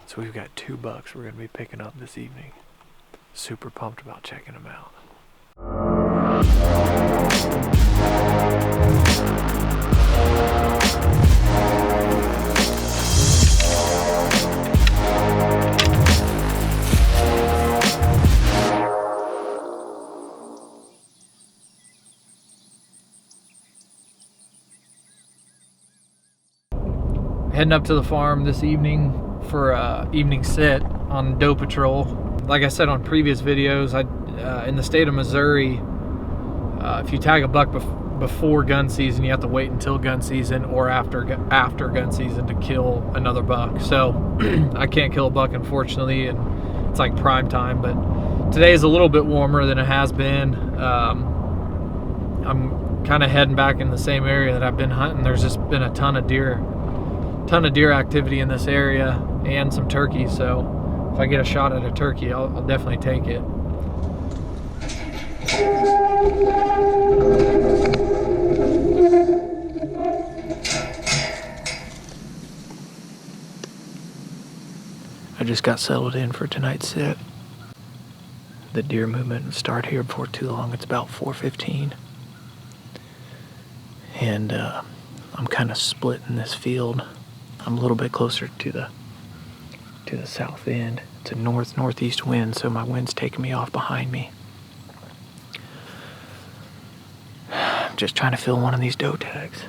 So we've got 2 bucks we're going to be picking up this evening. Super pumped about checking them out. Heading up to the farm this evening for evening sit on doe patrol. Like I said on previous videos, in the state of Missouri, if you tag a buck before gun season, you have to wait until gun season or after gun season to kill another buck. So I can't kill a buck, unfortunately, and it's like prime time. But today is a little bit warmer than it has been. I'm kind of heading back in the same area that I've been hunting. There's just been a ton of deer activity in this area and some turkeys, so if I get a shot at a turkey, I'll definitely take it. I just got settled in for tonight's sit. The deer movement will start here before too long. It's about 4:15, and I'm kind of split in this field. I'm a little bit closer to the south end. It's a northeast wind, so my wind's taking me off behind me. I'm just trying to fill one of these doe tags.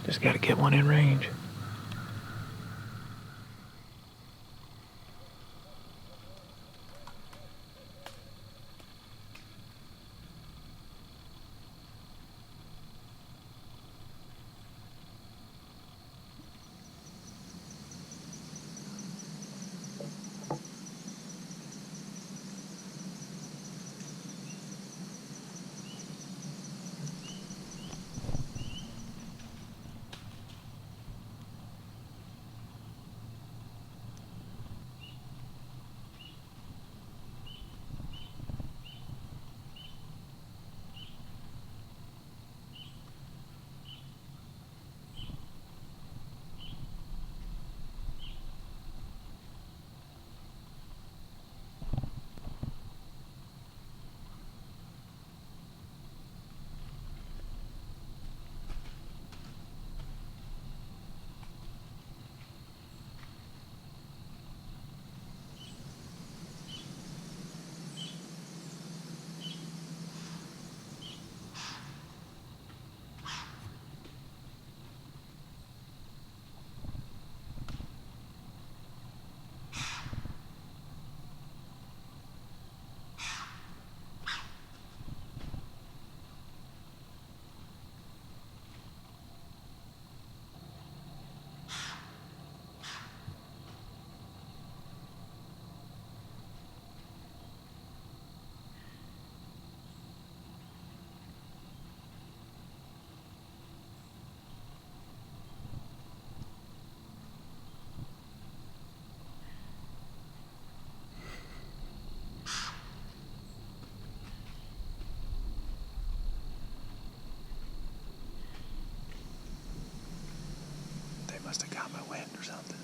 Just got to get one in range. Must have got my wind or something.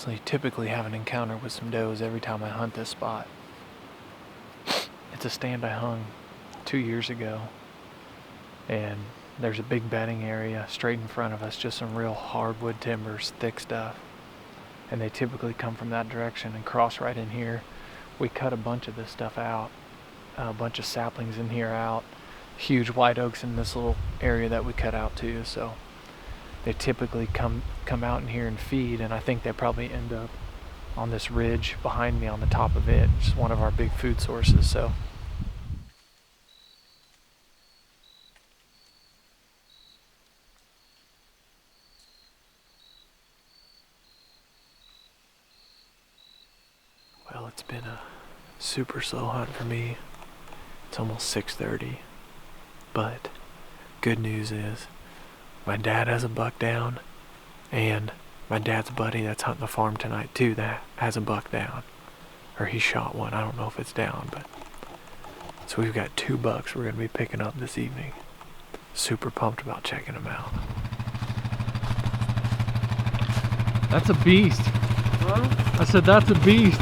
I typically have an encounter with some does every time I hunt this spot. It's a stand I hung 2 years ago, and there's a big bedding area straight in front of us, just some real hardwood timbers, thick stuff, and they typically come from that direction and cross right in here. we cut a bunch of this stuff out, a bunch of saplings in here out, huge white oaks in this little area that we cut out too. So they typically come out in here and feed, and I think they probably end up on this ridge behind me on the top of it. It's one of our big food sources. So well, it's been a super slow hunt for me. It's almost 6:30, but good news is my dad has a buck down, and my dad's buddy that's hunting the farm tonight too, that has a buck down, or he shot one. I don't know if it's down, but so we've got 2 bucks we're gonna be picking up this evening. Super pumped about checking them out. That's a beast. Huh? I said that's a beast.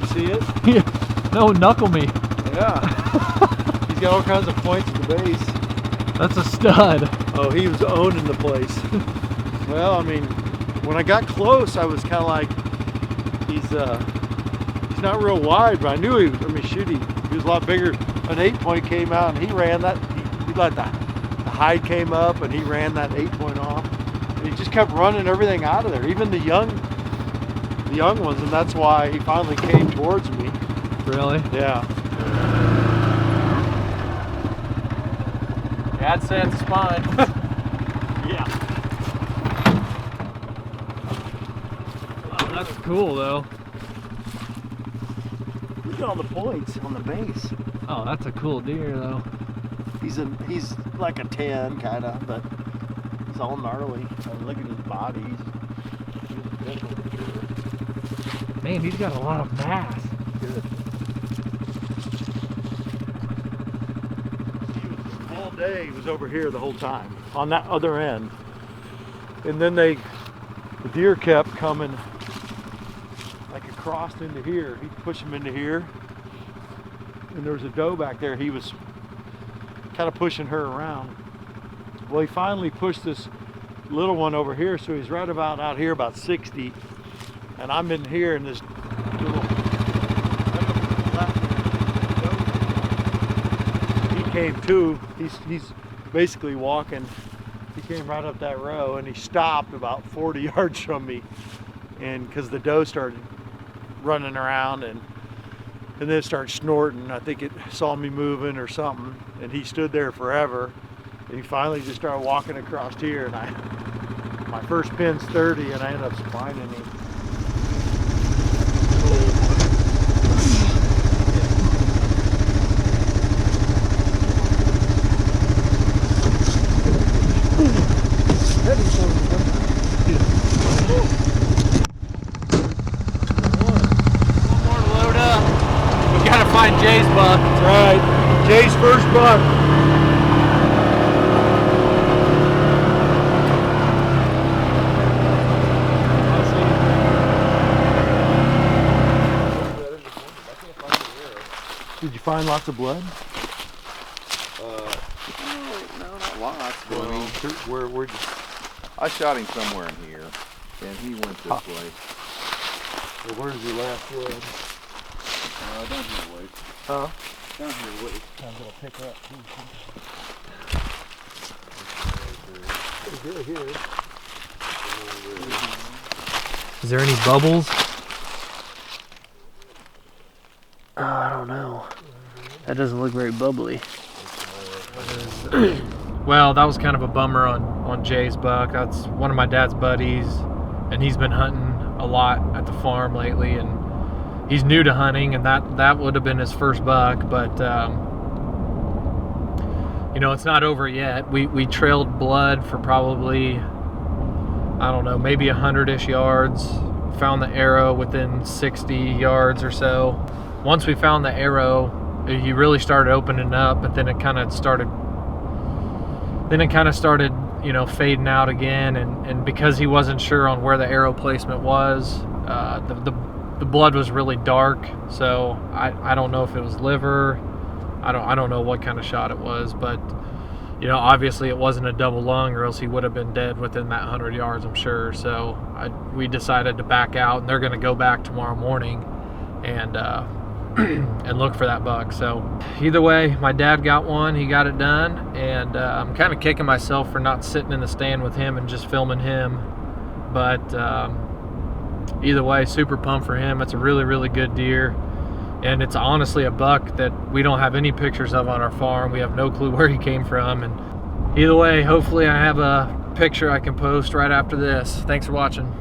You see it? Yeah. No, knuckle me. Yeah. He's got all kinds of points at the base. That's a stud. Oh, he was owning the place. Well, I mean, when I got close, I was kind of like, he's not real wide, but I knew he was, I mean, shoot, he was a lot bigger. An 8-point came out, and he ran that, he let the hide came up, and he ran that 8-point off. And he just kept running everything out of there, even the young ones, and that's why he finally came towards me. Really? Yeah. Dad said spine. Yeah. Oh, that's cool though. Look at all the points on the base. Oh, that's a cool deer though. He's like a 10 kind of, but he's all gnarly. And look at his body. He's Man, he's got a lot of mass. good. All day he was over here the whole time, on that other end. And then the deer kept coming like across into here. He'd push them into here. And there was a doe back there. He was kind of pushing her around. Well, he finally pushed this little one over here, so he's right about out here, about 60. And I'm in here in this little, right up to the left there. He came too. He's basically walking. He came right up that row, and he stopped about 40 yards from me. And because the doe started running around, and then it started snorting. I think it saw me moving or something, and he stood there forever. And he finally just started walking across here, and my first pin's 30, and I ended up spining him. Find Jay's buck. That's right. Jay's first buck. Did you find lots of blood? No, not lots. But Well, I mean, where just I shot him somewhere in here, and he went this way. where's your last blood? Down here, wait. Huh? Down here, wait. I'm gonna pick her up too. Here. Is there any bubbles? I don't know. That doesn't look very bubbly. Well, that was kind of a bummer on Jay's buck. That's one of my dad's buddies, and he's been hunting a lot at the farm lately, and he's new to hunting, and that would have been his first buck, but you know, it's not over yet. We trailed blood for probably, I don't know, maybe 100-ish yards. Found the arrow within 60 yards or so. Once we found the arrow, he really started opening up, but then it kind of started, you know, fading out again, and because he wasn't sure on where the arrow placement was, the blood was really dark, so I don't know if it was liver. I don't know what kind of shot it was, but you know, obviously it wasn't a double lung, or else he would have been dead within that 100 yards, I'm sure. So we decided to back out, and they're going to go back tomorrow morning and and look for that buck. So either way, my dad got one, he got it done, and I'm kind of kicking myself for not sitting in the stand with him and just filming him. But either way, super pumped for him. It's a really, really good deer. And it's honestly a buck that we don't have any pictures of on our farm. We have no clue where he came from. And either way, hopefully I have a picture I can post right after this. Thanks for watching.